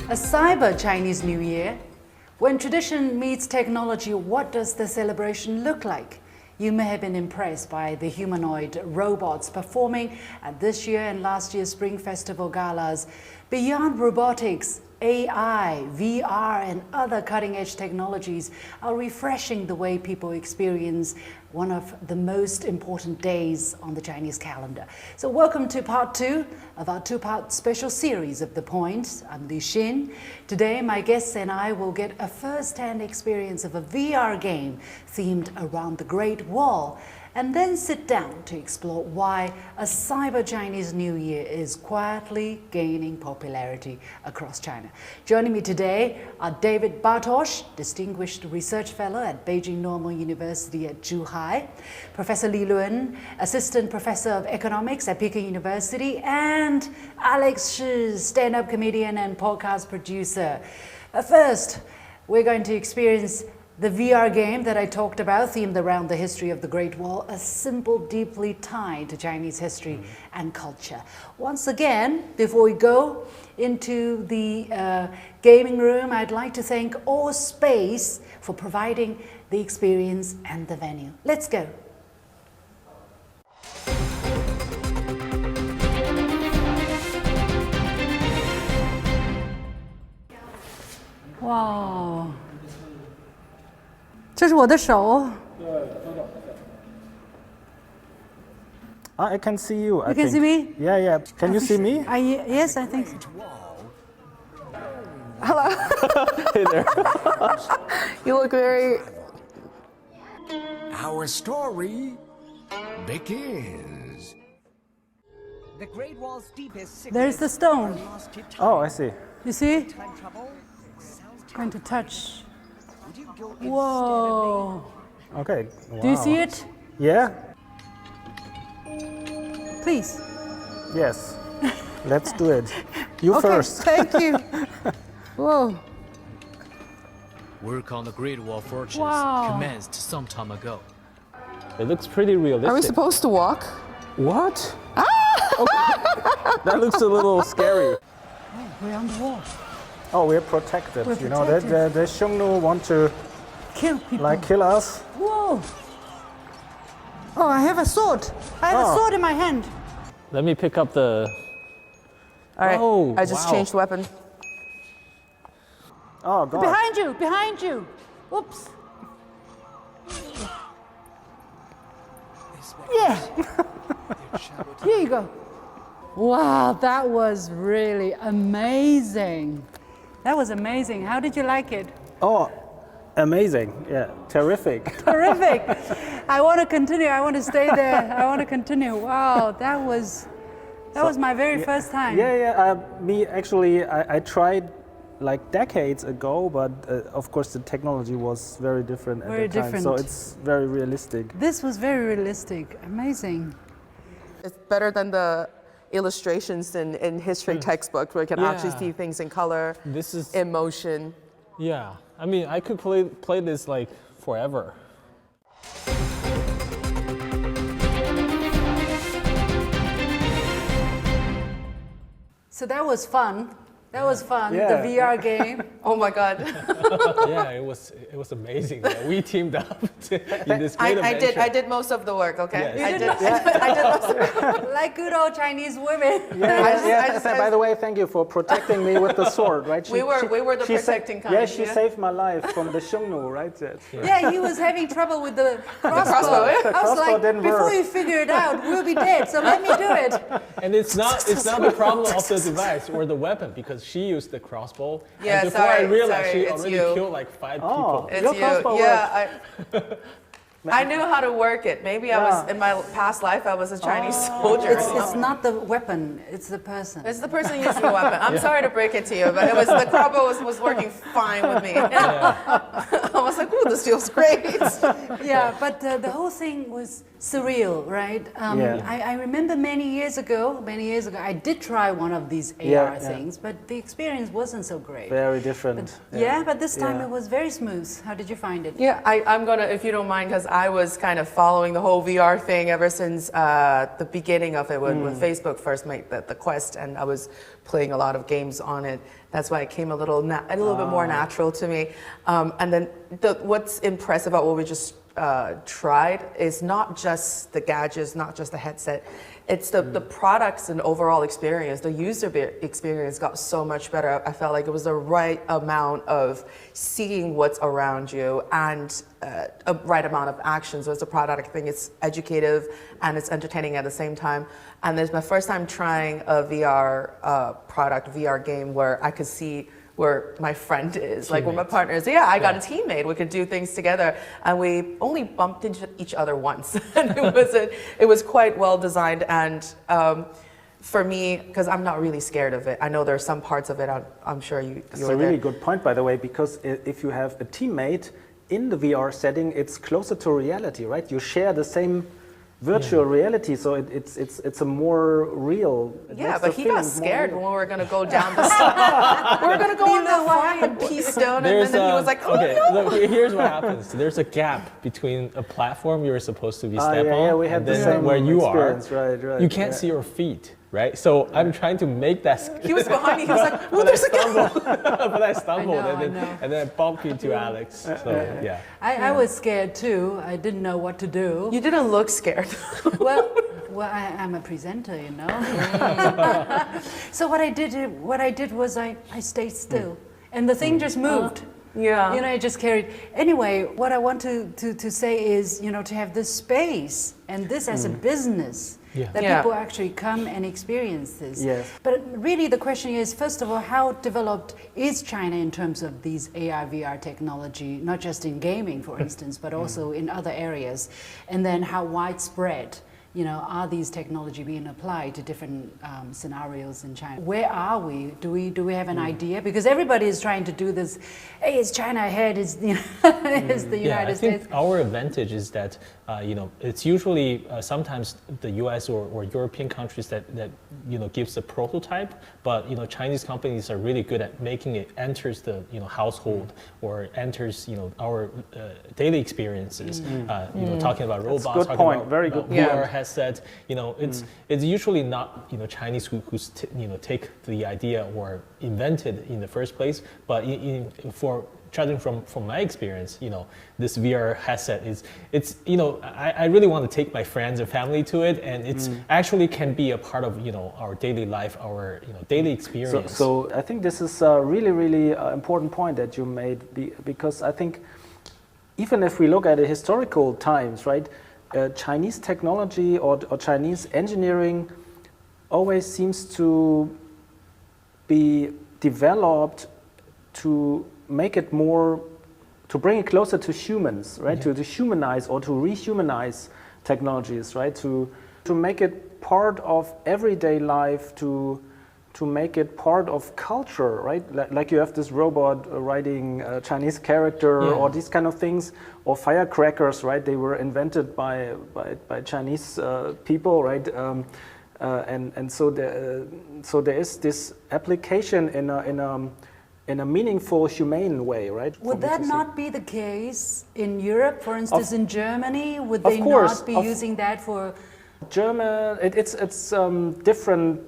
A cyber Chinese New Year. When tradition meets technology, what does the celebration look like? You may have been impressed by the humanoid robots performing at this year and last year's Spring Festival galas. Beyond robotics, AI, VR, and other cutting-edge technologies are refreshing the way people experience one of the most important days on the Chinese calendar. So welcome to part 2 of our 2-part special series of The Point. I'm Li Xin. Today, my guests and I will get a first-hand experience of a VR game themed around the Great Wall, and then sit down to explore why a cyber Chinese New Year is quietly gaining popularity across China. Joining me today are David Bartosch, Distinguished Research Fellow at Beijing Normal University at Zhuhai, Professor Li Lun, Assistant Professor of Economics at Peking University, and Alex Shi, stand-up comedian and podcast producer. First, we're going to experience the VR game that I talked about, themed around the history of the Great Wall, a symbol deeply tied to Chinese history and culture. Once again, before we go into the gaming room, I'd like to thank All Space for providing the experience and the venue. Let's go. Wow. 这是我的手。 I can see you. You can see me? Yeah, yeah. Can you see me? Yes, I think so. Hello. Hey there. You look very... Our story begins. The Great Wall's deepest There's the stone. Oh, I see. You see? Going to touch. Whoa. Okay. Wow. Do you see it? Yeah? Please. Yes. Let's do it. You Okay, first. thank you. Whoa. Work on the Great Wall Fortress Wow. commenced some time ago. It looks pretty realistic. Are we supposed to walk? What? That looks a little scary. We're on the wall. Oh, we're protected. We're You know, protected. the Xiongnu want to Kill people. kill us. Whoa. Oh, I have a sword. I have a Oh. sword in my hand. Let me pick up the. All right. Oh, I just wow. changed weapon. Oh, God. Behind you, behind you. Oops. Yeah. Here you go. Wow, that was really amazing. That was amazing. How did you like it? Oh, amazing. Yeah, terrific. Terrific. I want to continue. I want to stay there. I want to continue. Wow, that was my very first time. Yeah. Me, actually, I tried like decades ago, but of course the technology was very different at Very the time. So different. it's very realistic. This was very realistic. Amazing. It's better than the illustrations in history textbooks where you can actually Yeah. see things in color, This is. in motion. Yeah. I mean, I could play this like forever. So that was fun. That was fun. Yeah. The VR game. Oh my God. Yeah, it was amazing. Yeah, we teamed up in this great I adventure. did most of the work, okay? Yes. I did most of the Like good old Chinese women. By the way, thank you for protecting me with the sword, right? We were the she protecting kind. Yeah, she saved my life from the Xiongnu, right? Yeah, he was having trouble with the crossbow. crossbow, yeah. I was Crossbow like, didn't before work. you figure it out, we'll be dead. So let me do it. And it's not the problem of the device or the weapon because she used the crossbow. Yeah, and before I sorry, realized sorry, she it's already you. killed like 5 Oh. people. It's Your you. crossbow Yeah, I knew how to work it. Maybe I was in my past life. I was a Chinese soldier. It's not the weapon, it's the person. It's the person using the weapon. I'm sorry to break it to you, but it was the crossbow was working fine with me. I was like, "Ooh, this feels great." Yeah, but the whole thing was surreal, right? Yeah. I remember many years ago, I did try one of these AR things, but the experience wasn't so great. Very different. Yeah, but this time Yeah. it was very smooth. How did you find it? Yeah, I'm gonna, if you don't mind, because I was kind of following the whole VR thing ever since the beginning of it when Facebook first made the Quest, and I was playing a lot of games on it. That's why it came a little bit more natural to me. And then what's impressive about what we just tried is not just the gadgets, not just the headset. It's the products and overall experience. The user experience got so much better. I felt like it was the right amount of seeing what's around you and a right amount of action. So it's a product, I think it's educative and it's entertaining at the same time. And it's my first time trying a VR product, VR game where I could see where my friend is, like where my partner is. Yeah, I got a teammate. We could do things together, and we only bumped into each other once. And it was quite well designed. And for me, because I'm not really scared of it, I know there are some parts of it. I'm sure you. It's a really good point, by the way, because if you have a teammate in the VR setting, it's closer to reality, right? You share the same virtual reality, so it's a more real. Yeah, but he got scared when we were going to go down the we were going to go on the flying pea stone, and then he was like, "Oh no!" Look, here's what happens. There's a gap between a platform you're supposed to be step on, we had and the then same where you are. Right. You can't see your feet, right? So I'm trying to make that. He was behind me. He was like, "Oh, there's a gap." But I stumbled, I know. and then I bumped into Alex. So yeah. I was scared too. I didn't know what to do. You didn't look scared. Well, I'm a presenter, you know. So what I did was I stayed still, and the thing just moved. Yeah. You know, it just carried. Anyway, what I want to say is, you know, to have this space and this as a business, that people actually come and experience this. Yes. But really the question is, first of all, how developed is China in terms of these AR, VR technology, not just in gaming, for instance, but also in other areas? And then how widespread, you know, are these technology being applied to different scenarios in China? Where are we? Do we have an idea? Because everybody is trying to do this. Hey, is China ahead? Is the United States? I think our advantage is that you know, it's usually sometimes the U.S. or European countries that you know gives the prototype, but you know Chinese companies are really good at making it enters the household or enters our daily experiences. You know, talking about robots, good point. Very good point. VR headset. You know, it's usually not Chinese who's take the idea or invented in the first place, but for judging from my experience, this VR headset I really want to take my friends and family to it, and it's actually can be a part of our daily life, our daily experience. So I think this is a really important point that you made, because I think even if we look at the historical times, right, Chinese technology or Chinese engineering always seems to be developed to make it more, to bring it closer to humans, right? To humanize or to rehumanize technologies, right? To make it part of everyday life, to make it part of culture, right? Like you have this robot riding a Chinese character, or these kind of things, or firecrackers, right? They were invented by Chinese people, right? And so there is this application in a meaningful, humane way, right? Would that not be the case in Europe, for instance, in Germany? Would they not be using that for? German, it's different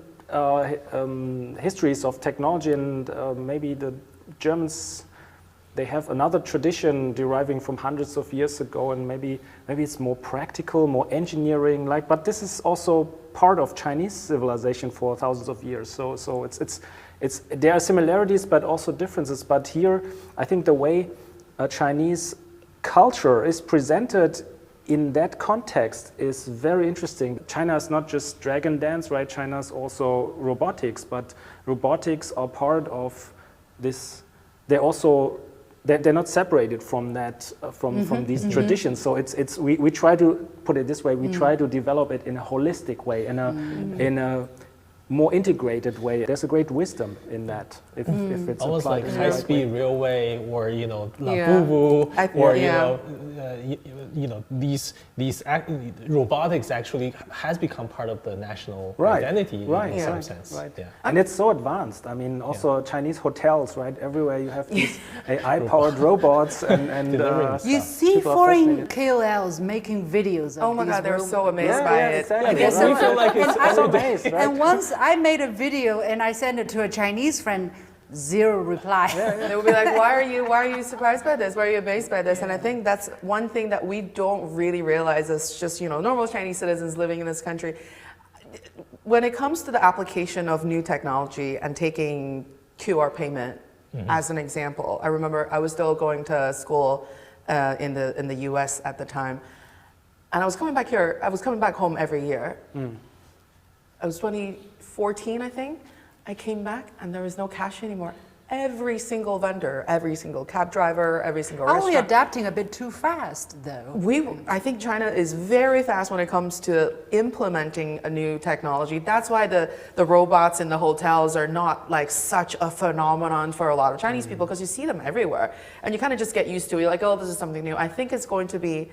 histories of technology, and maybe the Germans, they have another tradition deriving from hundreds of years ago, and maybe it's more practical, more engineering, but this is also part of Chinese civilization for thousands of years. So it's there are similarities but also differences. But here, I think the way Chinese culture is presented in that context is very interesting. China is not just dragon dance, right? China is also robotics, but robotics are part of this. They're not separated from that, from these traditions. So we try to put it this way. We try to develop it in a holistic way, in more integrated way. There's a great wisdom in that if it's Almost applied like in the right high-speed way. railway, or La Yeah. Boo, or Yeah. these robotics actually has become part of the national Right, identity right, in some right, sense. right. Yeah. And it's so advanced. I mean, also Chinese hotels, right? Everywhere you have these AI-powered robots and Delivering You stuff. see People are foreign fascinated. KOLs making videos of Oh my these God, they're robots. so amazed by it. exactly. I guess we so. feel like it's And I- so amazed, right? And once I made a video and I sent it to a Chinese friend, zero reply. They will be like, why are you surprised by this? Why are you amazed by this? And I think that's one thing that we don't really realize as just, normal Chinese citizens living in this country. When it comes to the application of new technology and taking QR payment as an example, I remember I was still going to school in the US at the time. And I was coming back home every year. It was 2014, I think. I came back and there was no cash anymore. Every single vendor, every single cab driver, every single Are we restaurant. adapting a bit too fast, though? I think China is very fast when it comes to implementing a new technology. That's why the robots in the hotels are not like such a phenomenon for a lot of Chinese people, because you see them everywhere and you kind of just get used to it. You're like, oh, this is something new. I think it's going to be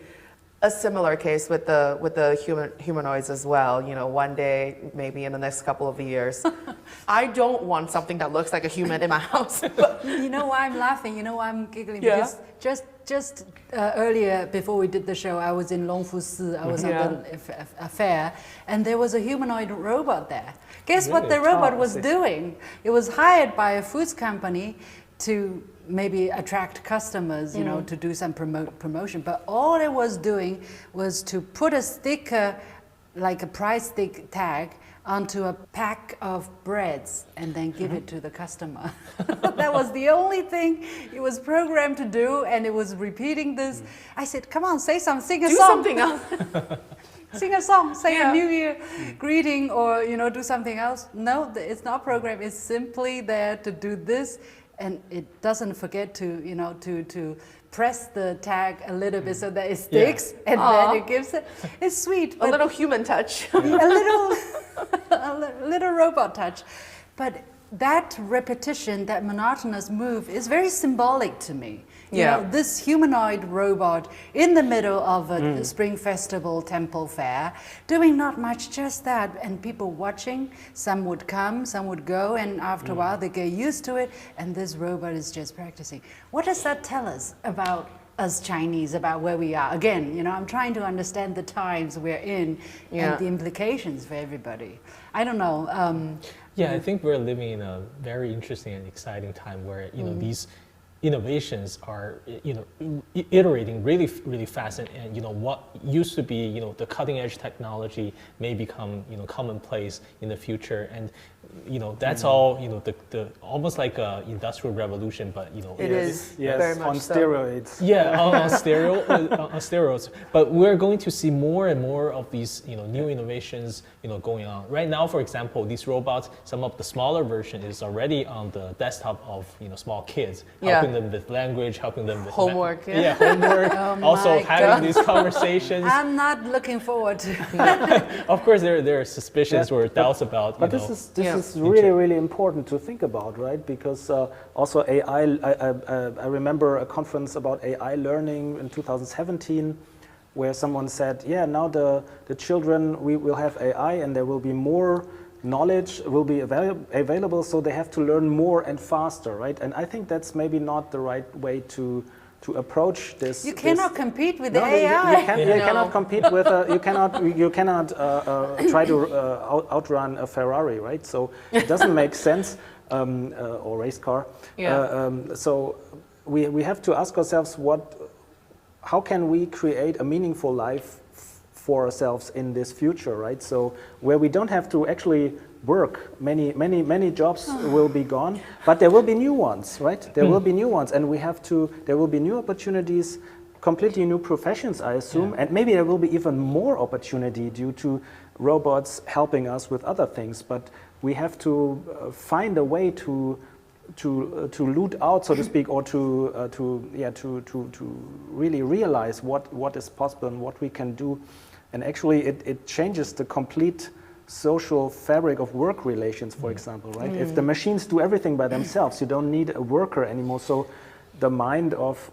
a similar case with the humanoids as well. One day, maybe in the next couple of years. I don't want something that looks like a human in my house. You know why I'm laughing? You know why I'm giggling? Yeah. Because just earlier, before we did the show, I was in Longfusi. I was at a fair, and there was a humanoid robot there. Guess what the robot was doing? It was hired by a foods company to maybe attract customers, to do some promotion. But all it was doing was to put a sticker, like a price tag, onto a pack of breads and then give it to the customer. That was the only thing it was programmed to do, and it was repeating this. I said, come on, say something, sing a Do song. something else. Sing a song, say Yeah. a New Year greeting, or do something else. No, it's not programmed. It's simply there to do this, and it doesn't forget to press the tag a little bit so that it sticks, and then it gives it. It's sweet, A but little human touch. a little robot touch. But that repetition, that monotonous move is very symbolic to me. You Yeah. know, this humanoid robot in the middle of a Spring Festival temple fair, doing not much, just that, and people watching. Some would come, some would go, and after a while they get used to it, and this robot is just practicing. What does that tell us about us Chinese, about where we are? Again, I'm trying to understand the times we're in and the implications for everybody. I don't know. Yeah, I think we're living in a very interesting and exciting time where these innovations are iterating really fast, and what used to be the cutting edge technology may become commonplace in the future, and that's all the almost like a industrial revolution, but It is Yes, very much on so. steroids. yeah, on steroids. But we're going to see more and more of these, new innovations, going on. Right now, for example, these robots, some of the smaller version is already on the desktop of, small kids, helping them with language, helping them with Homework, homework. Also my having God. these conversations. I'm not looking forward to Of course, there are suspicions or doubts about, But this is really important to think about, right? Because also AI, I remember a conference about AI learning in 2017, where someone said, yeah, now the children, we will have AI and there will be more knowledge will be available, so they have to learn more and faster, right? And I think that's maybe not the right way to approach this. You cannot compete with the No, AI. you cannot compete with you cannot try to outrun a Ferrari, right? So it doesn't make sense, or race car. So we have to ask ourselves how can we create a meaningful life for ourselves in this future, right? So where we don't have to actually work, many jobs will be gone, but there will be new ones, right? There will be new ones, and there will be new opportunities, completely new professions, I assume, and maybe there will be even more opportunity due to robots helping us with other things, but we have to find a way to loot out, so to speak, or to really realize what is possible and what we can do. And actually it changes the complete social fabric of work relations, for example, right? If the machines do everything by themselves, you don't need a worker anymore. So the mind of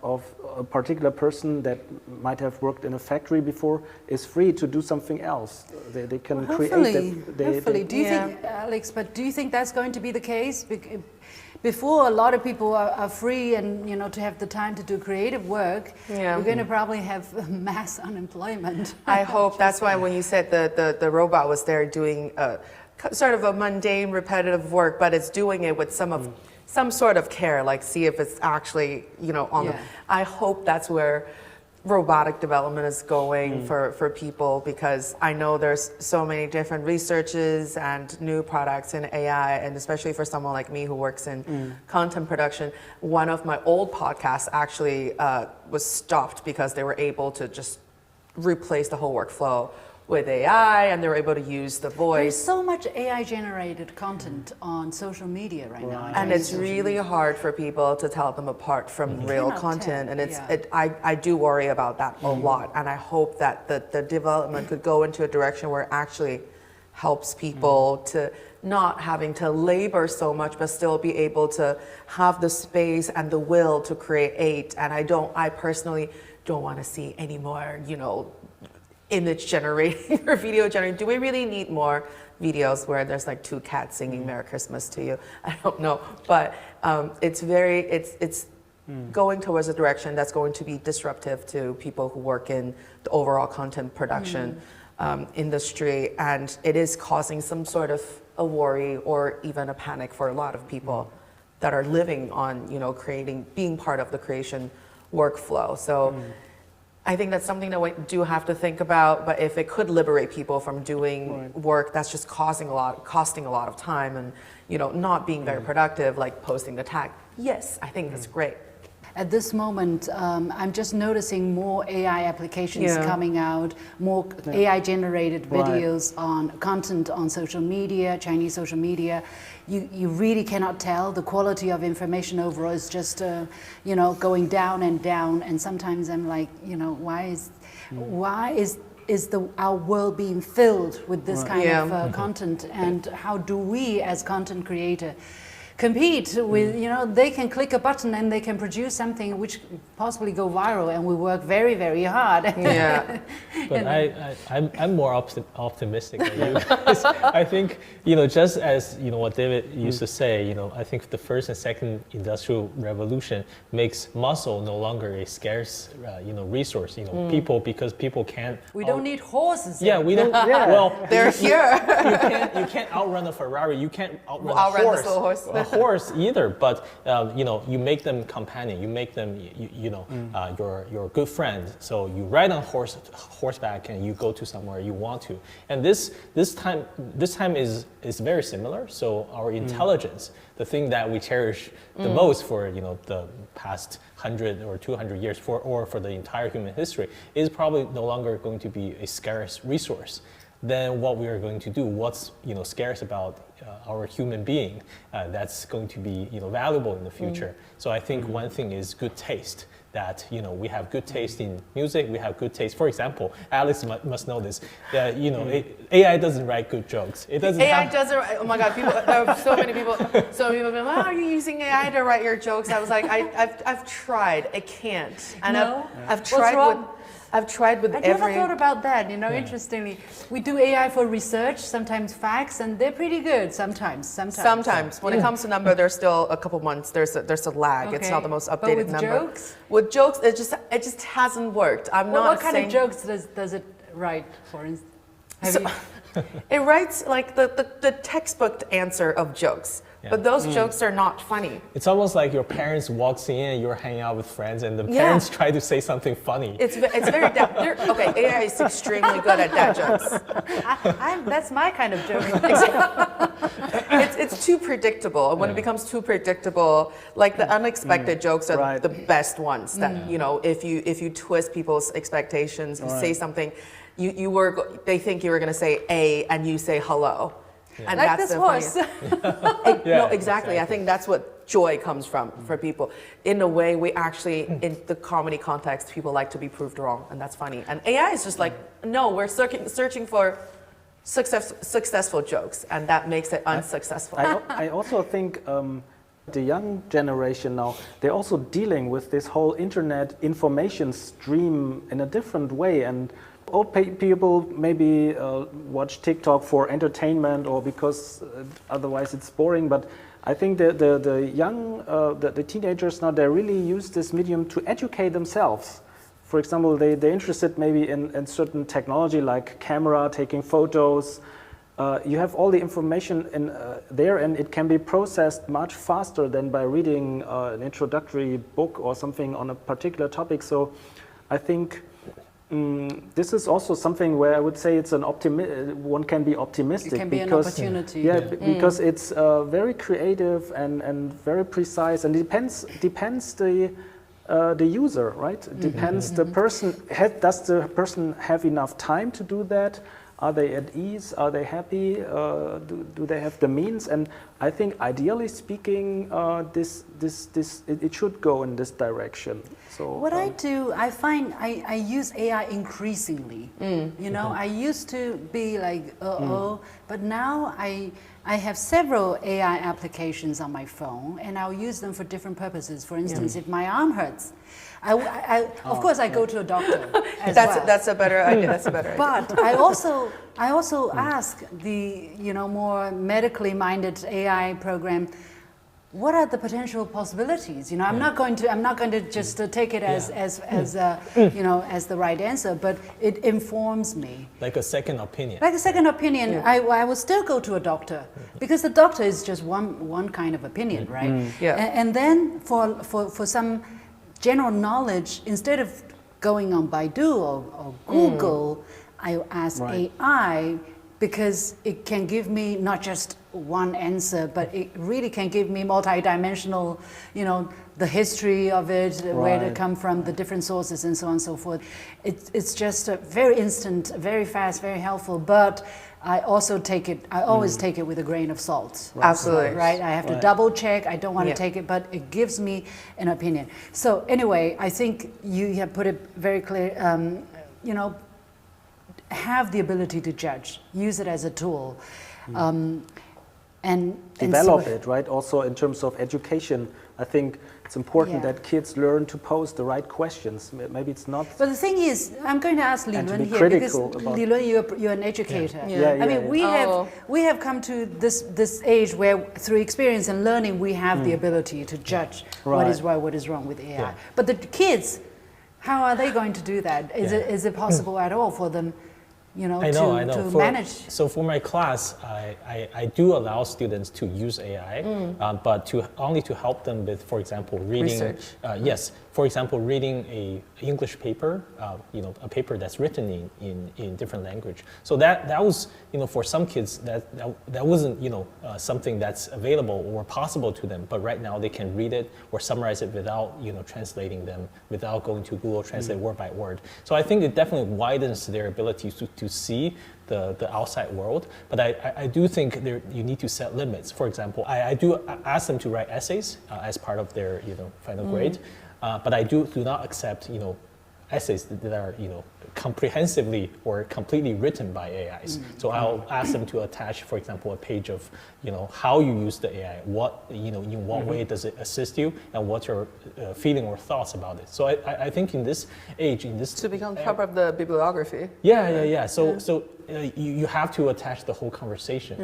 a particular person that might have worked in a factory before is free to do something else. They can create that. Hopefully. Do you think, Alex, but do you think that's going to be the case? Before a lot of people are free and to have the time to do creative work, we're going to probably have mass unemployment. I hope that's why when you said the robot was there doing sort of a mundane, repetitive work, but it's doing it with some sort of care, like see if it's actually on the. I hope that's where robotic development is going for people, because I know there's so many different researches and new products in AI, and especially for someone like me who works in content production. One of my old podcasts actually was stopped because they were able to just replace the whole workflow with AI, and they were able to use the voice. There's so much AI-generated content on social media right now. And it's really hard for people to tell them apart from real content. And I do worry about that a lot. And I hope that the development could go into a direction where it actually helps people to not having to labor so much, but still be able to have the space and the will to create. And I personally don't want to see any more, image generating or video generating. Do we really need more videos where there's like two cats singing Merry Christmas to you? I don't know, but it's going towards a direction that's going to be disruptive to people who work in the overall content production industry, and it is causing some sort of a worry or even a panic for a lot of people that are living on being part of the creation workflow. So I think that's something that we do have to think about, but if it could liberate people from doing work that's just costing a lot of time and not being very productive, like posting the tag, yes, I think that's great. At this moment, I'm just noticing more AI applications coming out, more AI-generated videos on content on social media, Chinese social media. You really cannot tell. The quality of information overall is just, going down and down. And sometimes I'm like, why is our world being filled with this kind of content? And how do we, as content creator, compete with, they can click a button and they can produce something which possibly go viral, and we work very, very hard. Yeah. But I'm more optimistic than you guys. I think, just as, what David used to say, I think the first and second industrial revolution makes muscle no longer a scarce, resource, because people can't. We don't need horses. Yeah, we don't. Well, they're here. You can't outrun a Ferrari. You can't outrun a horse. A horse either, but you make them companion. You make them your good friend. So you ride on horseback and you go to somewhere you want to. And this time is very similar. So our intelligence, the thing that we cherish the most for the past 100 or 200 years or for the entire human history, is probably no longer going to be a scarce resource. Then what we are going to do, what's scarce about our human being, that's going to be valuable in the future. So I think one thing is good taste. That we have good taste in music, we have good taste. For example, Alex must know this. That AI doesn't write good jokes. It doesn't. AI doesn't. Oh my God! There are so many people. So people have been, "Why are you using AI to write your jokes?" I was like, I've tried. I can't. And I've tried with. I've tried with every. I never thought about that. Interestingly, we do AI for research, sometimes facts, and they're pretty good. Sometimes. When it comes to number, there's still a couple months. There's a lag. Okay. It's not the most updated number. With jokes, it just hasn't worked. What kind of jokes does it write, for instance? It writes like the textbook answer of jokes. Yeah. But those jokes are not funny. It's almost like your parents walks in, you're hanging out with friends, and the parents try to say something funny. It's very okay. AI is extremely good at dad jokes. That's my kind of joke. It's too predictable, and when it becomes too predictable, like the unexpected jokes are the best ones. That if you twist people's expectations, you say something, they think you were going to say A, and you say hello. Yeah. And like that's this horse. No, exactly. I think that's what joy comes from for people. In a way, we actually, in the comedy context, people like to be proved wrong, and that's funny. And AI is just like, no, we're searching for successful jokes, and that makes it unsuccessful. I also think the young generation now, they're also dealing with this whole internet information stream in a different way. And old people maybe watch TikTok for entertainment or because otherwise it's boring. But I think the young, the teenagers now, they really use this medium to educate themselves. For example, they're interested maybe in certain technology like camera, taking photos. You have all the information in there, and it can be processed much faster than by reading an introductory book or something on a particular topic. So I think this is also something where I would say it's one can be optimistic. It can be an opportunity. Yeah, because it's very creative and very precise, and depends the user, right? It depends the person. Does the person have enough time to do that? Are they at ease? Are they happy? Do they have the means? And I think, ideally speaking, it should go in this direction. So what I do, I find I use AI increasingly. You know, I used to be like, but now I have several AI applications on my phone, and I'll use them for different purposes. For instance, if my arm hurts, of course I go to a doctor. That's a better idea. That's a better idea. But I also ask the more medically minded AI program, what are the potential possibilities? You know, I'm not going to just take it as the right answer, but it informs me. Like a second opinion. Like a second opinion, I will still go to a doctor because the doctor is just one kind of opinion, right? Yeah. And then for some general knowledge, instead of going on Baidu or Google, I ask AI, because it can give me not just one answer, but it really can give me multi-dimensional, the history of it, where it come from, the different sources, and so on and so forth. It's just a very instant, very fast, very helpful, but I also always take it with a grain of salt. Right. Absolutely. Right? I have to double check. I don't want to take it, but it gives me an opinion. So anyway, I think you have put it very clear, have the ability to judge, use it as a tool, and develop it, right? Also in terms of education, I think it's important that kids learn to pose the right questions. Maybe it's not. But the thing is, I'm going to ask Li Lun here, because Li Lun, you're an educator. I mean, we have come to this age where, through experience and learning, we have the ability to judge what is right, what is wrong with AI. Yeah. But the kids, how are they going to do that? Is it possible at all for them? I know. To manage. So for my class, I do allow students to use AI, but only to help them with, for example, reading. Research. For example, reading a English paper, a paper that's written in different language. So that was, for some kids that wasn't, something that's available or possible to them. But right now they can read it or summarize it without, translating them, without going to Google Translate word by word. So I think it definitely widens their ability to see the outside world, but I do think you need to set limits. For example, I do ask them to write essays as part of their final grade, but I do not accept essays that are comprehensively or completely written by AIs. So I'll ask them to attach, for example, a page of how you use the AI, what in what way does it assist you, and what's your feeling or thoughts about it. So I think in this age, to become part of the bibliography. Yeah. So you have to attach the whole conversation.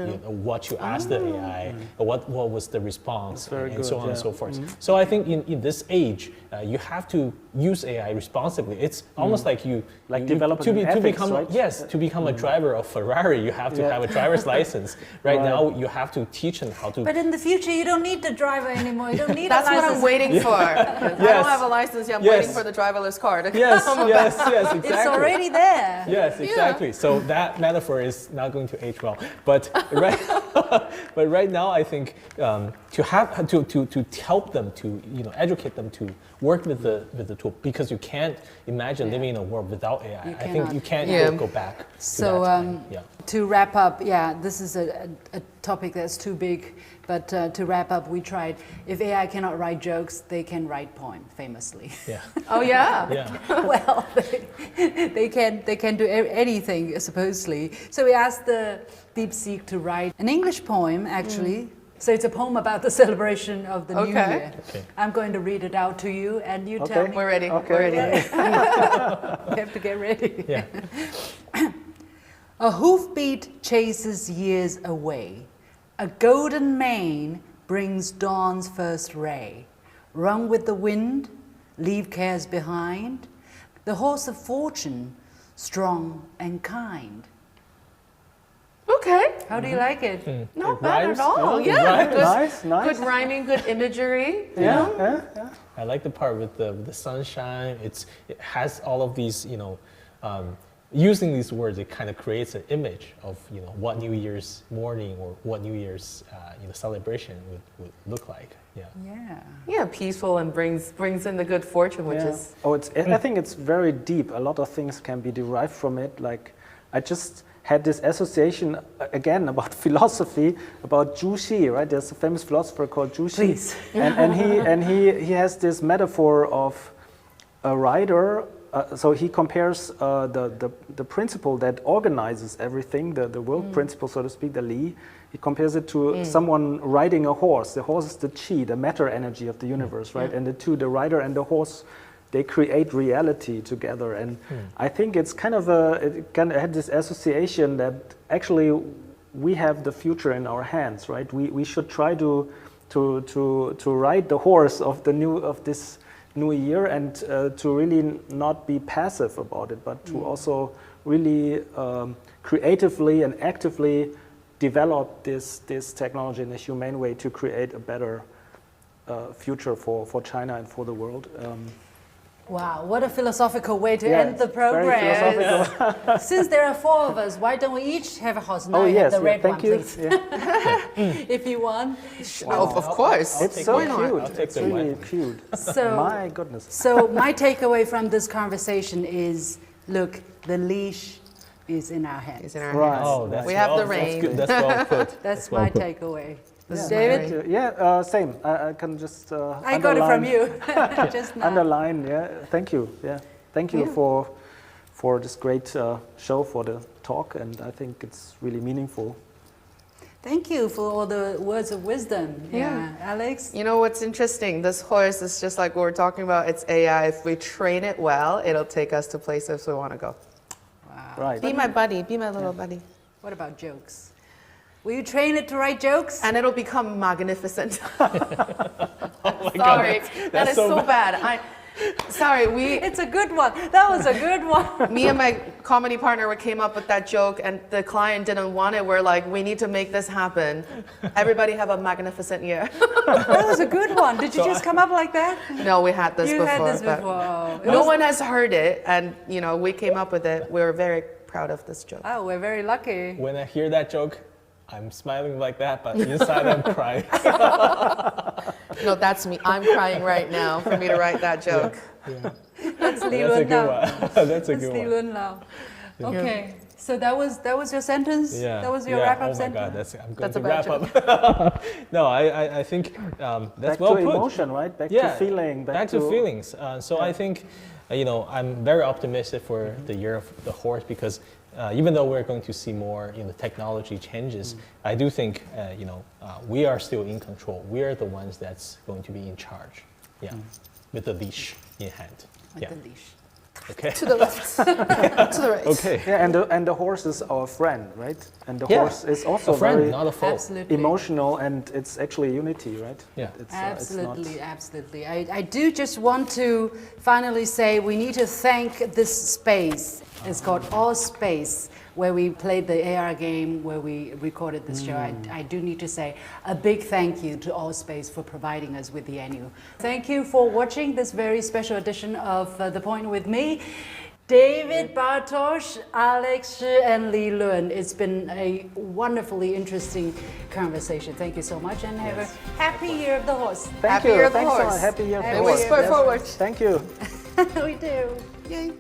What you asked the AI, what was the response, and so on and so forth. So I think in this age, you have to use AI responsibly. It's almost like to become a driver of Ferrari, you have to have a driver's license. Right now, you have to teach them how to. But in the future, you don't need the driver anymore. You don't need a license. That's what I'm waiting for. I don't have a license yet. I'm waiting for the driver's car to come. Yes, exactly. It's already there. Yes, exactly. Yeah. So that metaphor is not going to age well. But right now, I think to help them, to educate them to work with the tool, because you can't imagine living in a world without AI. I think you can't go back. So to wrap up, this is a topic that's too big, but to wrap up, we tried. If AI cannot write jokes, they can write poem, famously. Yeah. Oh yeah. Well, they can do anything, I suppose. closely. So we asked the DeepSeek to write an English poem, actually. So it's a poem about the celebration of the New Okay. Year. Okay. I'm going to read it out to you, and you tell me. We're ready. Okay. We're ready. You have to get ready. Yeah. A hoofbeat chases years away. A golden mane brings dawn's first ray. Run with the wind, leave cares behind. The horse of fortune, strong and kind. Okay. How do you like it? Not It bad rhymes. at all. Yeah, it Yeah. rhymes. Good, Nice, nice. good rhyming, good imagery. Yeah. I like the part with the sunshine. It has all of these, using these words, it kind of creates an image of, what New Year's morning or what New Year's, celebration would look like. Yeah. Yeah. Yeah, peaceful and brings in the good fortune, which Yeah. is I think it's very deep. A lot of things can be derived from it. Like, I just had this association again about philosophy, about Zhu Xi, right? There's a famous philosopher called Zhu Xi, Please. and he has this metaphor of a rider. So he compares the principle that organizes everything, the world principle, so to speak, the Li. He compares it to someone riding a horse. The horse is the qi, the matter energy of the universe, right? And the rider and the horse, they create reality together. And I think it's kind of it kind of had this association that actually we have the future in our hands, right? We should try to ride the horse of this new year, and to really not be passive about it, but to also really creatively and actively develop this technology in a humane way to create a better future for China and for the world. Wow, what a philosophical way to Yeah, end the it's very program. philosophical. Since there are 4 of us, why don't we each have a horse? Now Oh you have yes, the red thank one, you. please. Yeah. If you want. of course. It's so Why not? cute. I'll take It's the really white cute. So, My goodness. so my takeaway from this conversation is, look, the leash is in our hands. It's in our Right. hands. Oh, that's We have the that's rain. good. That's well put. That's well my put. takeaway. This is David? my Yeah, same. I can just I got it from underline- you just now. Underline, yeah. Thank you. Yeah, thank you for this great show, for the talk, and I think it's really meaningful. Thank you for all the words of wisdom. Yeah. Alex? You know what's interesting? This horse is just like what we're talking about. It's AI. If we train it well, it'll take us to places we want to go. Right. Be my buddy. Be my little buddy. What about jokes? Will you train it to write jokes? And it'll become magnificent. Oh my Sorry, God, that is so bad. Sorry, It's a good one. That was a good one. me and my comedy partner came up with that joke, and the client didn't want it. We're like, we need to make this happen. Everybody have a magnificent year. That was a good one. Did you just come up like that? No, we had this You before. had this but before. Oh, it No was- one has heard it, and we came up with it. We're very proud of this joke. Oh, we're very lucky. When I hear that joke, I'm smiling like that, but inside I'm crying. No, that's me. I'm crying right now for me to write that joke. That's Li That's a Lun good now. one. That's a That's good Li one. Lun now. Okay. So that was your sentence? Yeah. That was your yeah. wrap-up Oh my sentence? God, I'm going That's to a bad wrap up. No, I think that's Back well to put. emotion, right? Back Yeah, to feeling. Back to feelings. So I think, I'm very optimistic for the year of the horse, because even though we're going to see more, technology changes, I do think, we are still in control. We are the ones that's going to be in charge. Yeah, with the leash in hand. With Yeah. the leash. Okay. To the left. To the right. Okay. Yeah, and the horse is our friend, right? And the Yeah. horse is also A friend, very not a foe. Absolutely. emotional, and it's actually unity, right? Yeah. It's, Absolutely, it's not, absolutely. I do just want to finally say we need to thank this space. It's called All Space, where we played the AR game, where we recorded this show. I do need to say a big thank you to All Space for providing us with the venue. Thank you for watching this very special edition of The Point with me. David, Bartosch, Alex Shi, and Li Lun. It's been a wonderfully interesting conversation. Thank you so much, and have a happy year of the horse. Thank Happy you. Year of the Thanks so Horse. much. Happy year of the And horse. we spur forward. Thank you. We do. Yay.